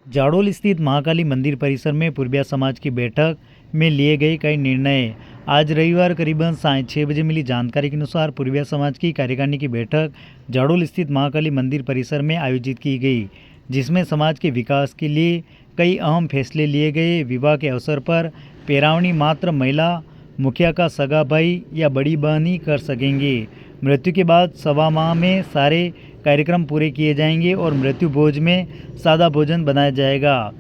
जाडोल स्थित महाकाली मंदिर परिसर में पूर्बिया समाज की बैठक में लिए गए कई निर्णय। आज रविवार करीबन 6:30 मिली जानकारी के अनुसार पूर्बिया समाज की कार्यकारिणी की बैठक जाडोल स्थित महाकाली मंदिर परिसर में आयोजित की गई, जिसमें समाज के विकास के लिए कई अहम फैसले लिए गए। विवाह के अवसर पर पैरावणी मात्र महिला मुखिया का सगा भाई या बड़ी बहन ही कर सकेंगे। मृत्यु के बाद 1.25 माह में सारे कार्यक्रम पूरे किए जाएंगे और मृत्यु भोज में सादा भोजन बनाया जाएगा।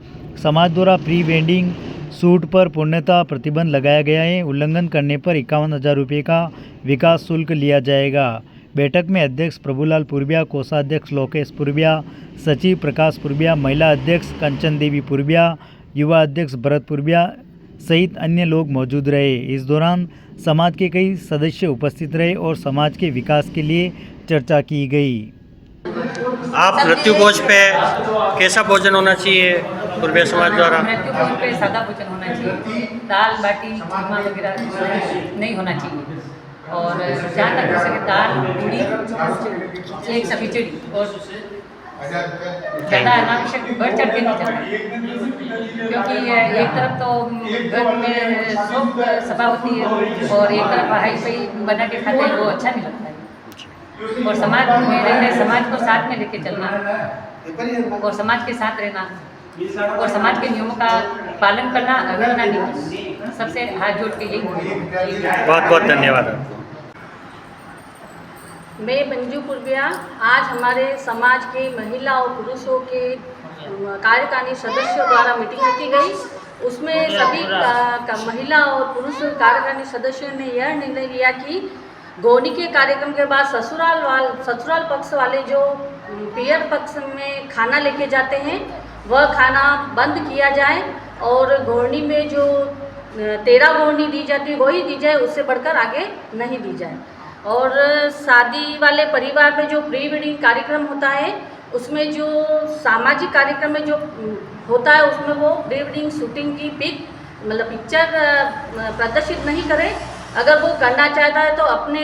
समाज द्वारा प्री वेडिंग शूट पर पूर्णतः प्रतिबंध लगाया गया है। उल्लंघन करने पर 51,000 रुपये का विकास शुल्क लिया जाएगा। बैठक में अध्यक्ष प्रभुलाल पूर्बिया, कोषाध्यक्ष लोकेश पूर्बिया, सचिव प्रकाश पूर्बिया, महिला अध्यक्ष कंचन देवी पूर्बिया, युवा अध्यक्ष भरत पूर्बिया सहित अन्य लोग मौजूद रहे। इस दौरान समाज के कई सदस्य उपस्थित रहे और समाज के विकास के लिए चर्चा की गई। आप मृत्यु भोज पे कैसा भोजन होना चाहिए पूर्बिया समाज द्वारा? मृत्यु भोज पे सादा भोजन होना चाहिए, दाल बाटी चूरमा वगैरह नहीं होना चाहिए। और जहाँ तक हो सके दाल पूड़ी एक सा खिचड़ी और ज़्यादा अनावश्यक बढ़ चढ़ के नहीं जाना, क्योंकि एक तरफ तो घर में शोक सभा होती है और एक तरफ हाई फाई बना के खाते हैं, वो अच्छा नहीं लगता है। और समाज में रहते समाज को साथ में लेके चलना और समाज के साथ रहना और समाज के नियमों का पालन करना, अवहेलना नहीं करना, सबसे हाथ जोड़ के यही। बहुत बहुत धन्यवाद आपको। मैं मंजू पूर्बिया। आज हमारे समाज के महिला और पुरुषों के कार्यकारिणी सदस्यों द्वारा मीटिंग रखी गई। उसमें सभी महिला और पुरुष कार्यकारिणी सदस्यों ने यह निर्णय लिया कि गौनी के कार्यक्रम के बाद ससुराल पक्ष वाले जो पियर पक्ष में खाना लेके जाते हैं वह खाना बंद किया जाए और घोरनी में जो 13 घोरनी दी जाती है वही दी जाए, उससे बढ़कर आगे नहीं दी जाए। और शादी वाले परिवार में जो प्री वेडिंग कार्यक्रम होता है उसमें जो सामाजिक कार्यक्रम में जो होता है उसमें वो प्री वेडिंग शूटिंग की पिक्चर प्रदर्शित नहीं करें। अगर वो करना चाहता है तो अपने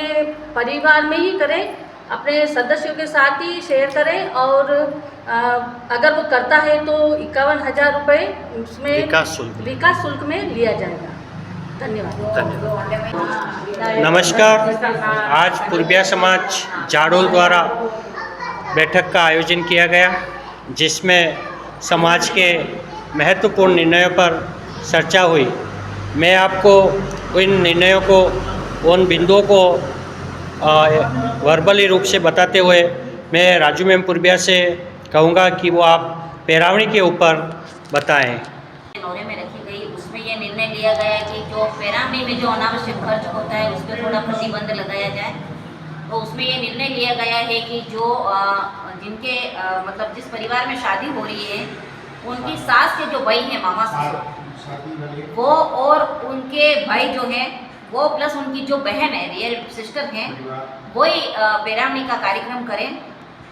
परिवार में ही करें, अपने सदस्यों के साथ ही शेयर करें। और अगर वो करता है तो 51,000 रुपये उसमें विकास शुल्क में लिया जाएगा। धन्यवाद। नमस्कार। आज पूर्बिया समाज जाडोल द्वारा बैठक का आयोजन किया गया, जिसमें समाज के महत्वपूर्ण निर्णयों पर चर्चा हुई। मैं आपको इन निर्णयों को, उन बिंदुओं को वर्बली रूप से बताते हुए मैं राजू मैम पूर्बिया से कहूँगा कि वो आप पैरावणी के ऊपर बताएं। नौरे में रखी गई, उसमें ये निर्णय लिया गया कि जो पैरावणी में जो अनावश्यक खर्च होता है उस पर थोड़ा प्रतिबंध लगाया जाए। तो उसमें ये निर्णय लिया गया है कि जो जिनके मतलब जिस परिवार में शादी हो रही है उनकी सास के जो भाई हैं मामा ससुर, वो और उनके भाई जो हैं वो प्लस उनकी जो बहन है रियल सिस्टर हैं वही पैरावणी का कार्यक्रम करें।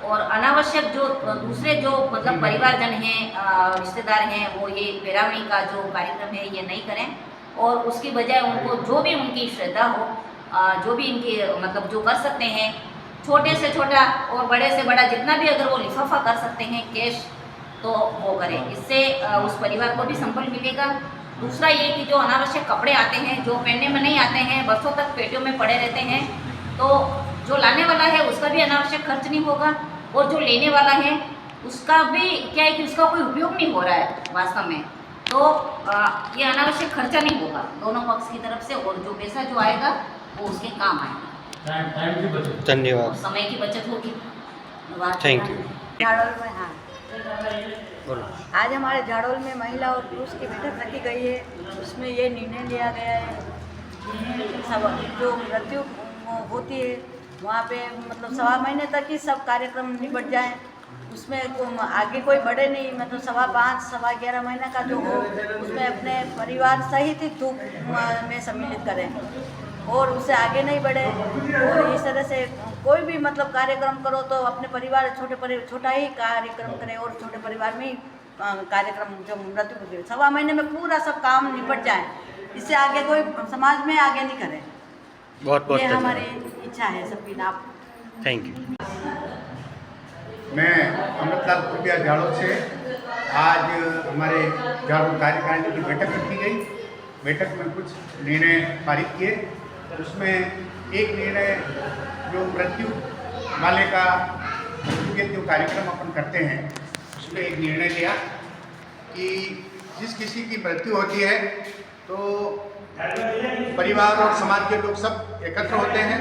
और अनावश्यक जो दूसरे जो मतलब परिवारजन हैं, रिश्तेदार हैं, वो ये पैरावणी का जो कार्यक्रम है ये नहीं करें। और उसकी बजाय उनको जो भी उनकी श्रद्धा हो, जो भी इनकी मतलब जो कर सकते हैं, छोटे से छोटा और बड़े से बड़ा जितना भी अगर वो लिफाफा कर सकते हैं कैश तो वो करें। इससे उस परिवार को भी संबल मिलेगा। दूसरा ये कि जो अनावश्यक कपड़े आते हैं, जो पहनने में नहीं आते हैं, बरसों तक पेटियों में पड़े रहते हैं, तो जो लाने वाला है उसका भी अनावश्यक खर्च नहीं होगा और जो लेने वाला है उसका भी क्या है कि उसका कोई उपयोग नहीं हो रहा है वास्तव में, तो ये अनावश्यक खर्चा नहीं होगा दोनों पक्ष की तरफ से। और जो पैसा जो आएगा वो उसके काम आएगा। धन्यवाद। समय की बचत होगी। Thank you. जाडोल में आज हमारे जाडोल में महिला और पुरुष की बैठक रखी गई है। उसमें ये निर्णय लिया गया है कि सब जो मृत्यु होती है वहाँ पे मतलब 1.25 महीने तक ही सब कार्यक्रम निपट जाएं। उसमें आगे कोई बढ़े नहीं, मतलब 5.5 11.5 महीने का जो हो उसमें अपने परिवार सहित ही धूप में सम्मिलित करें और उससे आगे नहीं बढ़े। और इस तरह से कोई भी मतलब कार्यक्रम करो तो अपने परिवार छोटा ही कार्यक्रम करें और छोटे परिवार में ही कार्यक्रम जो मृत्यु 1.25 महीने में पूरा सब काम निपट जाए, इससे आगे कोई समाज में आगे नहीं करे। बहुत बहुत ये हमारी इच्छा है सबकी नाप। Thank you. मैं अमृतलाल पूर्बिया जाडोल से आज हमारे झाड़ू कार्यकारिणी की बैठक रखी गई। बैठक में कुछ निर्णय पारित किए। उसमें एक निर्णय जो मृत्यु वाले का मृत्यु के जो कार्यक्रम अपन करते हैं उसमें एक निर्णय लिया कि जिस किसी की मृत्यु होती है तो परिवार और समाज के लोग सब एकत्र होते हैं,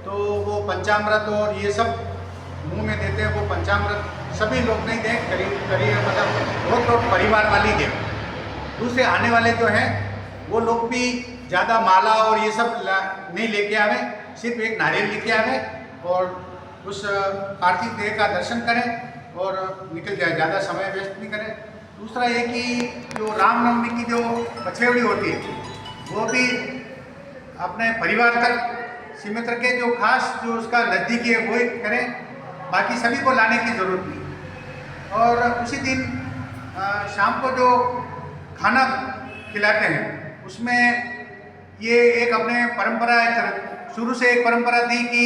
तो वो पंचामृत और ये सब मुंह में देते हैं। वो पंचामृत सभी लोग नहीं दें, करीब मतलब बहुत लोग परिवार वाले ही दें। दूसरे आने वाले जो हैं वो लोग भी ज़्यादा माला और ये सब नहीं लेके आवे, सिर्फ एक नारियल लेके आवे और उस पार्थिव देह का दर्शन करें और निकल जाए, ज़्यादा समय वेस्ट नहीं करें। दूसरा ये कि जो रामनवमी की जो पछेवड़ी होती है वो भी अपने परिवार तक सीमित रखें, जो खास जो उसका नज़दीकी है वो ही करें, बाकी सभी को लाने की ज़रूरत नहीं। और उसी दिन शाम को जो खाना खिलाते हैं उसमें ये एक अपने परंपरा शुरू से एक परंपरा थी कि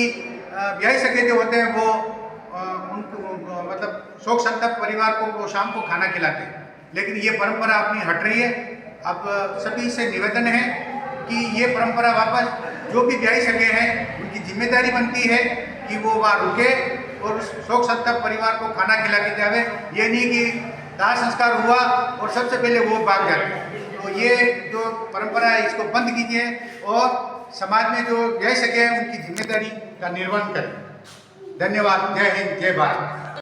ब्याही सगे जो होते हैं वो उनको मतलब शोक संतप्त परिवार को वो शाम को खाना खिलाते हैं, लेकिन ये परंपरा अपनी हट रही है। अब सभी से निवेदन है कि ये परंपरा वापस जो भी ब्याही सगे हैं उनकी जिम्मेदारी बनती है कि वो वहाँ रुके और उस शोक संतप्त परिवार को खाना खिला के जावे। ये नहीं कि दाह संस्कार हुआ और सबसे पहले वो भाग जाते। तो ये जो परंपरा है इसको बंद कीजिए और समाज में जो ब्याही सगे हैं उनकी जिम्मेदारी का निर्वहन करें। धन्यवाद। जय हिंद, जय भारत।